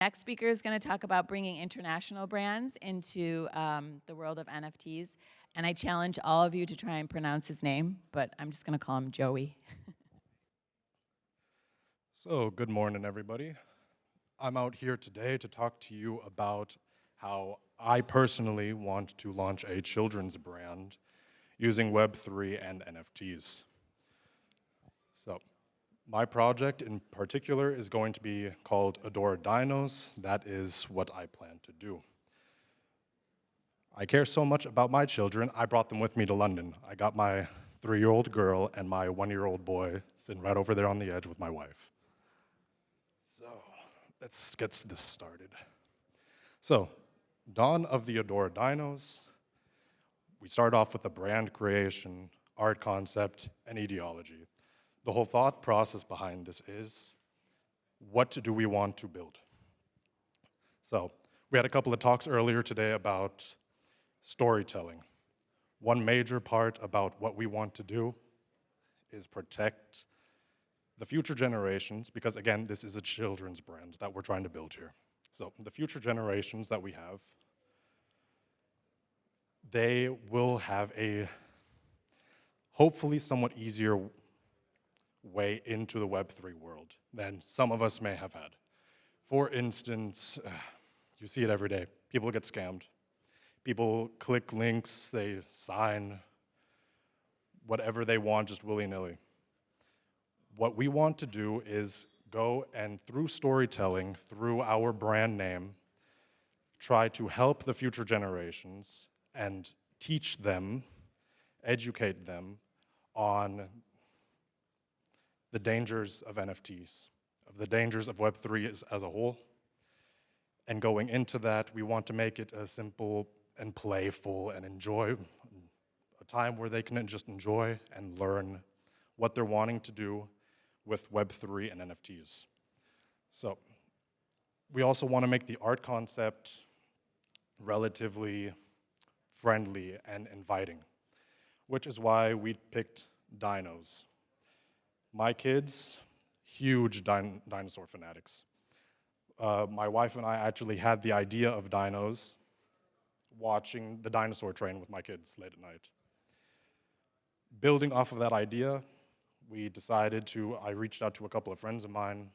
Next speaker is going to talk about bringing international brands into the world of NFTs. And I challenge all of you to try and pronounce his name, but I'm just going to call him Joey. So, good morning, everybody. I'm out here today to talk to you about how I personally want to launch a children's brand using Web3 and NFTs. So, my project in particular is going to be called Adore Dinos. That is what I plan to do. I care so much about my children, I brought them with me to London. I got my 3-year-old girl and my 1-year-old boy sitting right over there on the edge with my wife. So, let's get this started. So, dawn of the Adore Dinos. We start off with the brand creation, art concept, and ideology. The whole thought process behind this is, what do we want to build? So, we had a couple of talks earlier today about storytelling. One major part about what we want to do is protect the future generations, because again, this is a children's brand that we're trying to build here. So the future generations that we have, they will have a hopefully somewhat easier way into the Web3 world than some of us may have had. For instance, you see it every day. People get scammed. People click links, they sign whatever they want just willy-nilly. What we want to do is go and through storytelling, through our brand name, try to help the future generations and teach them, educate them on the dangers of NFTs, of the dangers of Web3 as a whole. And going into that, we want to make it a simple and playful and enjoy a time where they can just enjoy and learn what they're wanting to do with Web3 and NFTs. So we also want to make the art concept relatively friendly and inviting, which is why we picked dinos. My kids, huge dinosaur fanatics. My wife and I actually had the idea of dinos watching the dinosaur train with my kids late at night. Building off of that idea, I reached out to a couple of friends of mine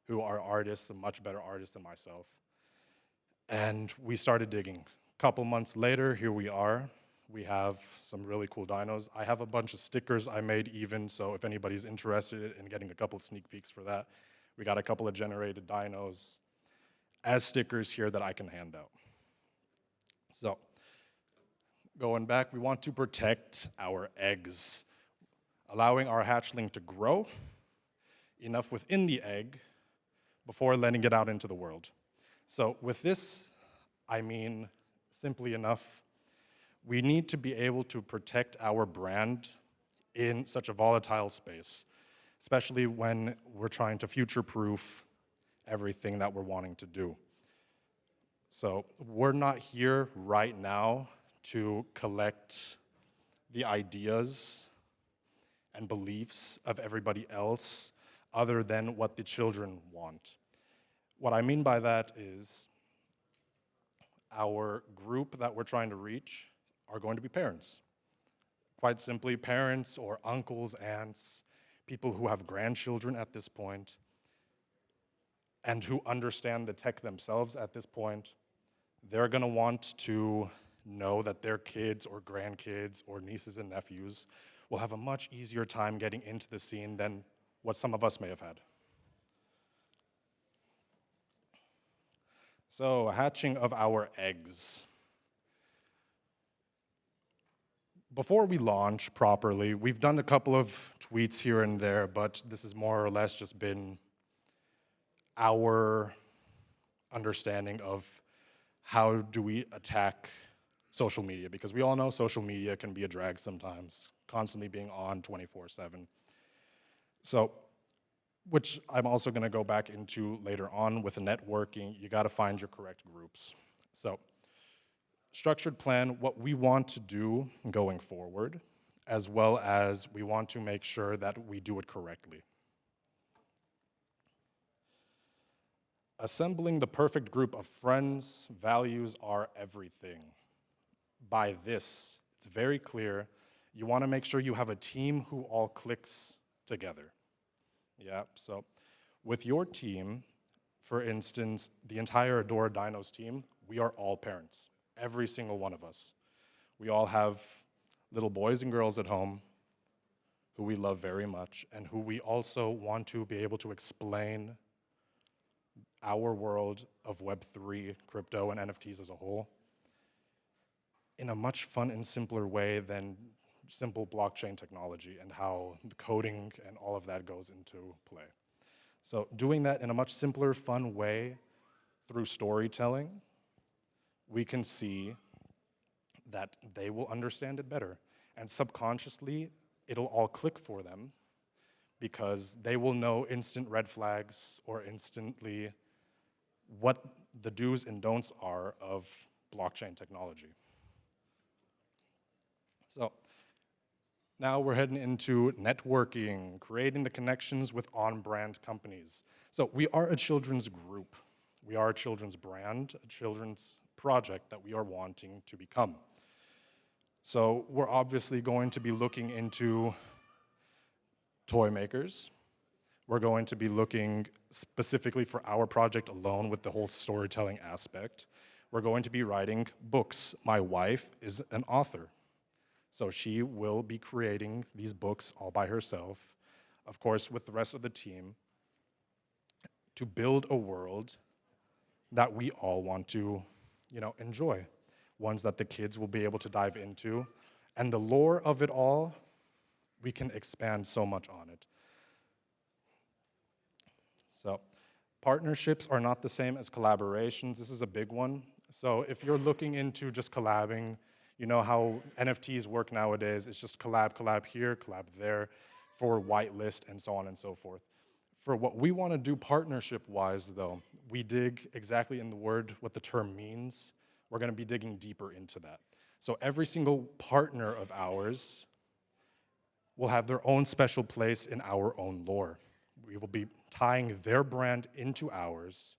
who are artists, and much better artists than myself, and we started digging. A couple months later, here we are. We have some really cool dinos. I have a bunch of stickers I made even, so if anybody's interested in getting a couple of sneak peeks for that, we got a couple of generated dinos as stickers here that I can hand out. So, going back, we want to protect our eggs, allowing our hatchling to grow enough within the egg before letting it out into the world. So with this, I mean, simply enough, we need to be able to protect our brand in such a volatile space, especially when we're trying to future-proof everything that we're wanting to do. So we're not here right now to collect the ideas and beliefs of everybody else other than what the children want. What I mean by that is our group that we're trying to reach are going to be parents. Quite simply, parents or uncles, aunts, people who have grandchildren at this point and who understand the tech themselves at this point. They're going to want to know that their kids or grandkids or nieces and nephews will have a much easier time getting into the scene than what some of us may have had. So, hatching of our eggs. Before we launch properly, we've done a couple of tweets here and there, but this has more or less just been our understanding of how do we attack social media, because we all know social media can be a drag sometimes, constantly being on 24/7. So, which I'm also going to go back into later on with networking. You got to find your correct groups. So, structured plan, what we want to do going forward, as well as we want to make sure that we do it correctly. assembling the perfect group of friends, values are everything. By this, it's very clear, you want to make sure you have a team who all clicks together. Yeah, so with your team, for instance, the entire Adora Dinos team, we are all parents, every single one of us. We all have little boys and girls at home who we love very much and who we also want to be able to explain our world of Web3, crypto, and NFTs as a whole in a much fun and simpler way than simple blockchain technology and how the coding and all of that goes into play. So doing that in a much simpler, fun way through storytelling, we can see that they will understand it better. And subconsciously, it'll all click for them because they will know instant red flags or instantly what the do's and don'ts are of blockchain technology. So now we're heading into networking, creating the connections with on-brand companies. So we are a children's group. We are a children's brand, a children's project that we are wanting to become. So we're obviously going to be looking into toy makers. We're going to be looking specifically for our project alone with the whole storytelling aspect. We're going to be writing books. My wife is an author, so she will be creating these books all by herself, of course, with the rest of the team, to build a world that we all want to, enjoy, ones that the kids will be able to dive into. And the lore of it all, we can expand so much on it. So partnerships are not the same as collaborations. This is a big one. So if you're looking into just collabing, you know how NFTs work nowadays. It's just collab here, collab there for whitelist and so on and so forth. For what we want to do partnership-wise, though, we dig exactly in the word what the term means. We're going to be digging deeper into that. So every single partner of ours will have their own special place in our own lore. We will be tying their brand into ours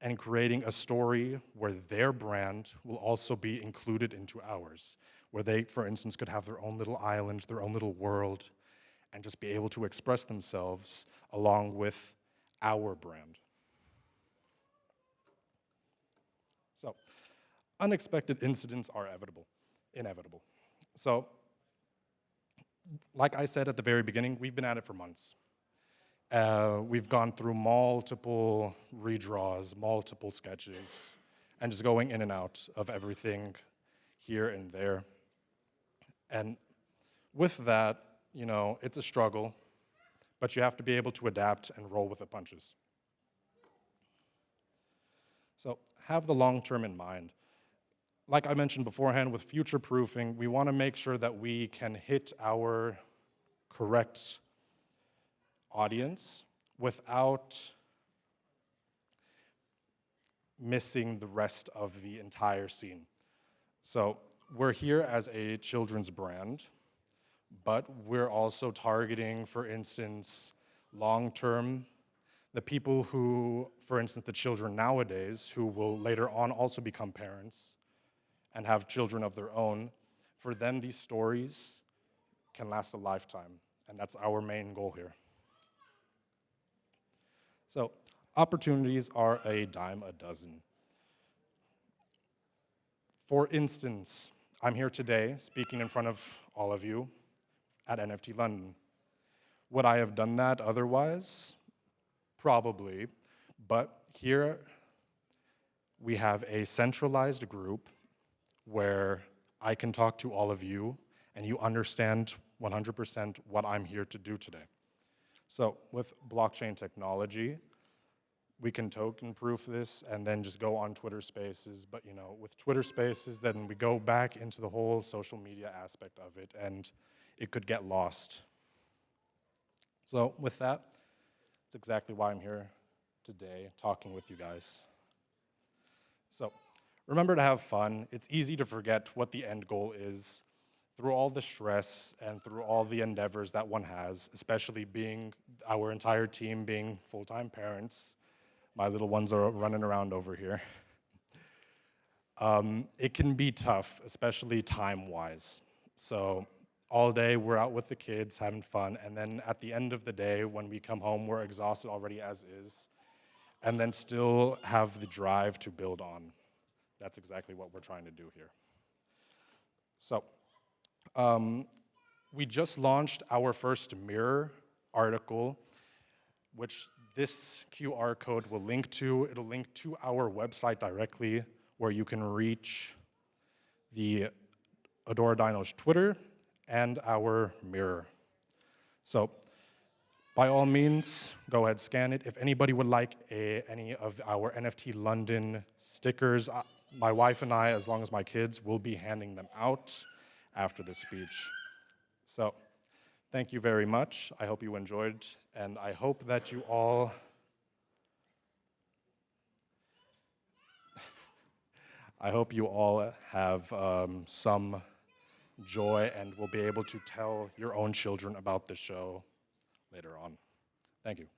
and creating a story where their brand will also be included into ours, where they, for instance, could have their own little island, their own little world, and just be able to express themselves along with our brand. So, unexpected incidents are inevitable. So, like I said at the very beginning, we've been at it for months. We've gone through multiple redraws, multiple sketches, and just going in and out of everything here and there. And with that, it's a struggle, but you have to be able to adapt and roll with the punches. So have the long term in mind. Like I mentioned beforehand, with future proofing, we want to make sure that we can hit our correct audience without missing the rest of the entire scene. So we're here as a children's brand, but we're also targeting, for instance, long-term, the people who, for instance, the children nowadays, who will later on also become parents and have children of their own. For them, these stories can last a lifetime, and that's our main goal here. So, opportunities are a dime a dozen. For instance, I'm here today speaking in front of all of you at NFT.London. Would I have done that otherwise? Probably, but here we have a centralized group where I can talk to all of you and you understand 100% what I'm here to do today. So with blockchain technology, we can token proof this and then just go on Twitter Spaces. But with Twitter Spaces, then we go back into the whole social media aspect of it and it could get lost. So with that, that's exactly why I'm here today talking with you guys. So remember to have fun. It's easy to forget what the end goal is through all the stress and through all the endeavors that one has, especially being our entire team being full-time parents. My little ones are running around over here. It can be tough, especially time-wise. So all day we're out with the kids having fun, and then at the end of the day when we come home we're exhausted already as is, and then still have the drive to build on. That's exactly what we're trying to do here. So we just launched our first mirror article, which this QR code will link to. It'll link to our website directly, where you can reach the Adora Dino's Twitter and our mirror. So by all means, go ahead, scan it. If anybody would like any of our NFT London stickers, my wife and I, as long as my kids, will be handing them out after the speech. So thank you very much. I hope you enjoyed, and I hope that you all have some joy and will be able to tell your own children about the show later on. Thank you.